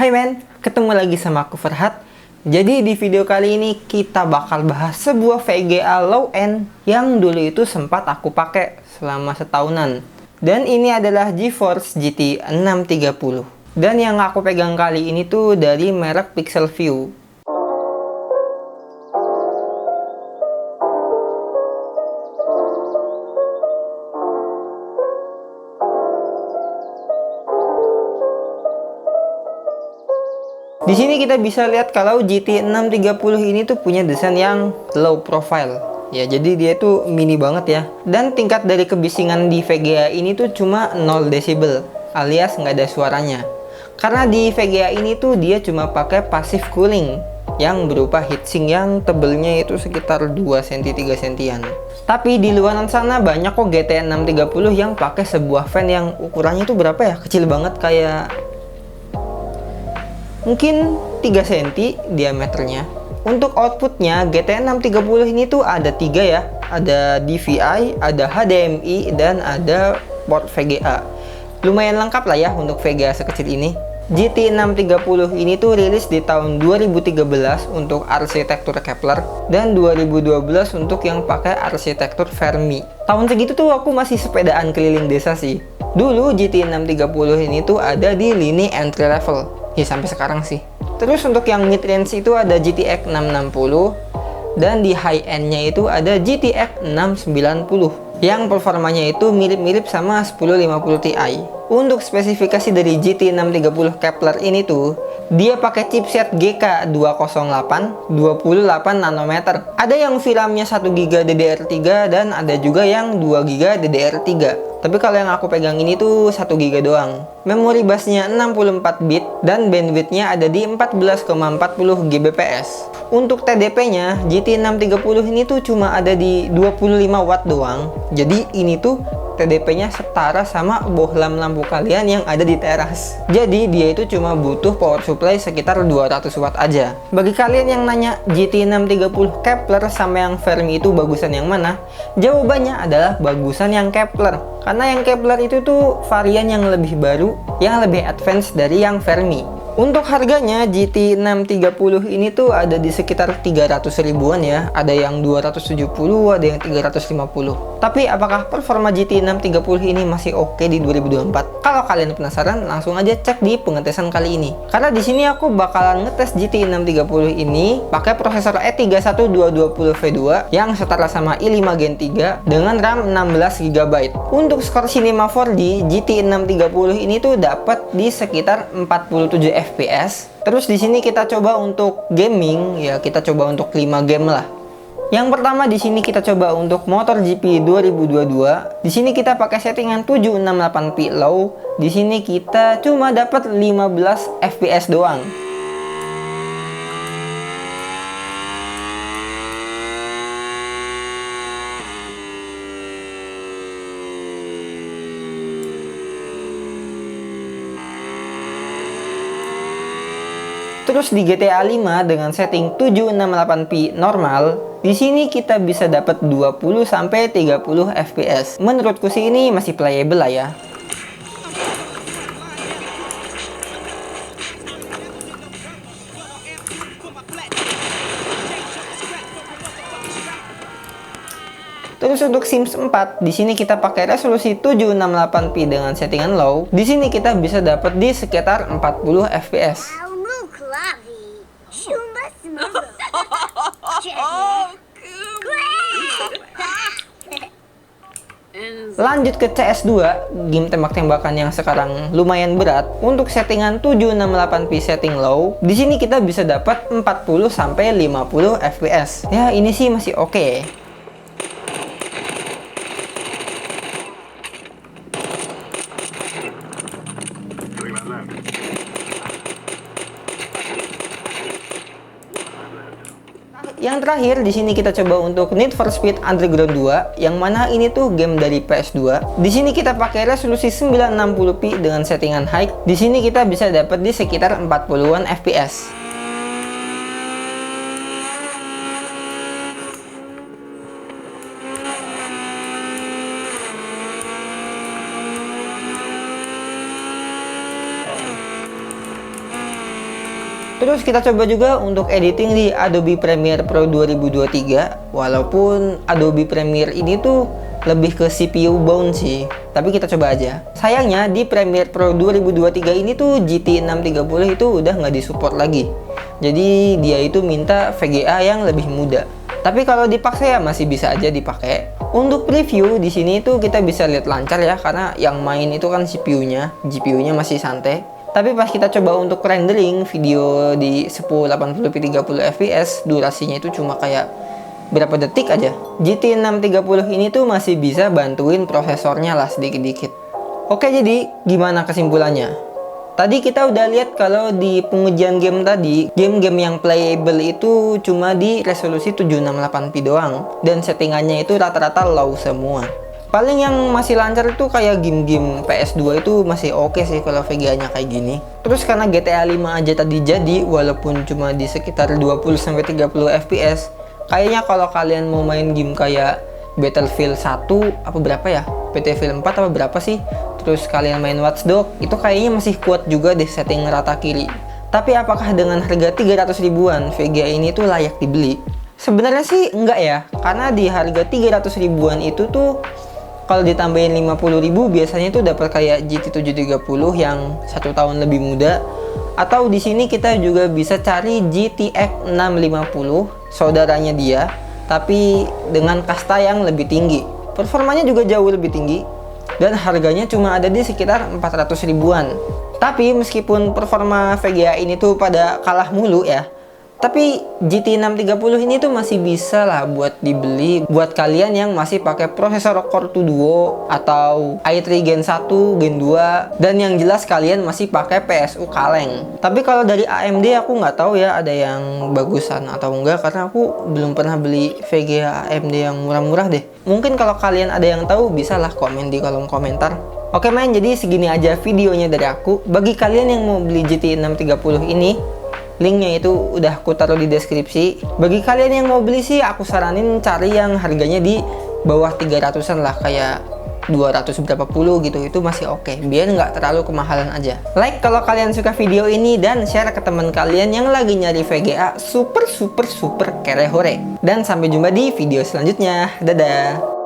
Hai men, ketemu lagi sama aku Farhat. Jadi di video kali ini kita bakal bahas sebuah VGA low end yang dulu itu sempat aku pakai selama setahunan. Dan ini adalah GeForce GT 630. Dan yang aku pegang kali ini tuh dari merek Pixel View. Di sini kita bisa lihat kalau GT 630 ini tuh punya desain yang low profile. Ya, jadi dia tuh mini banget ya. Dan tingkat dari kebisingan di VGA ini tuh cuma 0 decibel, alias nggak ada suaranya. Karena di VGA ini tuh dia cuma pakai passive cooling yang berupa heatsink yang tebelnya itu sekitar 2 cm 3 cm. Tapi di luaran sana banyak kok GT 630 yang pakai sebuah fan yang ukurannya itu berapa ya? Kecil banget, kayak mungkin 3 cm diameternya. Untuk outputnya GT 630 ini tuh ada 3 ya. Ada DVI, ada HDMI, dan ada port VGA. Lumayan lengkap lah ya untuk VGA sekecil ini. GT 630 ini tuh rilis di tahun 2013 untuk arsitektur Kepler dan 2012 untuk yang pakai arsitektur Fermi. Tahun segitu tuh aku masih sepedaan keliling desa sih. Dulu GT 630 ini tuh ada di lini entry level. Ya sampai sekarang sih. Terus untuk yang mid range itu ada GTX 660 dan di high end-nya itu ada GTX 690 yang performanya itu mirip-mirip sama 1050 Ti. Untuk spesifikasi dari GT 630 Kepler ini tuh dia pakai chipset GK208 28 nanometer. Ada yang VRAM-nya 1GB DDR3 dan ada juga yang 2GB DDR3. Tapi kalau yang aku pegang ini tuh 1GB doang. Memori busnya 64 bit dan bandwidth-nya ada di 14,40 Gbps. Untuk TDP-nya GT 630 ini tuh cuma ada di 25 watt doang. Jadi ini tuh TDP-nya setara sama bohlam lampu kalian yang ada di teras. Jadi dia itu cuma butuh power supply sekitar 200 watt aja. Bagi kalian yang nanya GT 630 Kepler sama yang Fermi itu bagusan yang mana? Jawabannya adalah bagusan yang Kepler. Karena yang Kepler itu tuh varian yang lebih baru, yang lebih advance dari yang Fermi. Untuk harganya GT 630 ini tuh ada di sekitar 300 ribuan ya. Ada yang 270, ada yang 350. Tapi apakah performa GT 630 ini masih oke di 2024? Kalau kalian penasaran, langsung aja cek di pengetesan kali ini. Karena di sini aku bakalan ngetes GT 630 ini pakai prosesor E31220V2 yang setara sama i5 Gen 3 dengan RAM 16GB. Untuk skor Cinema 4D, GT 630 ini tuh dapat di sekitar 47 FPS. Terus di sini kita coba untuk gaming, ya kita coba untuk 5 game lah. Yang pertama di sini kita coba untuk MotoGP 2022. Di sini kita pakai settingan 768p low. Di sini kita cuma dapat 15 FPS doang. Terus di GTA 5 dengan setting 768p normal, di sini kita bisa dapat 20 sampai 30 FPS. Menurutku sih ini masih playable lah ya. Terus untuk Sims 4, di sini kita pakai resolusi 768p dengan settingan low. Di sini kita bisa dapat di sekitar 40 FPS. Lanjut ke CS2, game tembak-tembakan yang sekarang lumayan berat. Untuk settingan 768p setting low, di sini kita bisa dapat 40 sampai 50 FPS. Ya, ini sih masih oke. Yang terakhir di sini kita coba untuk Need for Speed Underground 2, yang mana ini tuh game dari PS2. Di sini kita pakai resolusi 960p dengan settingan high. Di sini kita bisa dapat di sekitar 40-an FPS. Terus kita coba juga untuk editing di Adobe Premiere Pro 2023. Walaupun Adobe Premiere ini tuh lebih ke CPU bound sih, tapi kita coba aja. Sayangnya di Premiere Pro 2023 ini tuh GT 630 itu udah nggak disupport lagi. Jadi dia itu minta VGA yang lebih muda. Tapi kalau dipaksa ya masih bisa aja dipakai. Untuk preview di sini tuh kita bisa lihat lancar ya, karena yang main itu kan CPU-nya, GPU-nya masih santai. Tapi pas kita coba untuk rendering video di 1080p 30 fps, durasinya itu cuma kayak berapa detik aja. GT 630 ini tuh masih bisa bantuin prosesornya lah sedikit-dikit. Oke, jadi gimana kesimpulannya? Tadi kita udah lihat kalau di pengujian game tadi, game-game yang playable itu cuma di resolusi 768p doang, dan settingannya itu rata-rata low semua. Paling yang masih lancar itu kayak game-game PS2 itu masih oke sih kalau VGA-nya kayak gini. Terus karena GTA 5 aja tadi jadi, walaupun cuma di sekitar 20-30 fps, kayaknya kalau kalian mau main game kayak Battlefield 1 apa berapa ya? Battlefield 4 apa berapa sih? Terus kalian main Watch Dogs, itu kayaknya masih kuat juga deh setting rata kiri. Tapi apakah dengan harga 300 ribuan VGA ini tuh layak dibeli? Sebenarnya sih enggak ya, karena di harga 300 ribuan itu tuh kalau ditambahin 50 ribu biasanya tuh dapat kayak GT 730 yang 1 tahun lebih muda. Atau di sini kita juga bisa cari GTX 650, saudaranya dia, tapi dengan kasta yang lebih tinggi. Performanya juga jauh lebih tinggi dan harganya cuma ada di sekitar 400 ribuan. Tapi meskipun performa VGA ini tuh pada kalah mulu ya, tapi GT 630 ini tuh masih bisa lah buat dibeli buat kalian yang masih pakai prosesor Core 2 Duo atau i3 Gen 1, Gen 2, dan yang jelas kalian masih pakai PSU kaleng. Tapi kalau dari AMD aku nggak tahu ya ada yang bagusan atau enggak, karena aku belum pernah beli VGA AMD yang murah-murah deh. Mungkin kalau kalian ada yang tahu bisa lah komen di kolom komentar. Oke main, jadi segini aja videonya dari aku. Bagi kalian yang mau beli GT 630 ini, linknya itu udah aku taruh di deskripsi. Bagi kalian yang mau beli sih aku saranin cari yang harganya di bawah 300-an lah, kayak 200 berapa puluh gitu, itu masih oke, biar nggak terlalu kemahalan aja. Like kalau kalian suka video ini dan share ke teman kalian yang lagi nyari VGA super kere hore. Dan sampai jumpa di video selanjutnya. Dadah.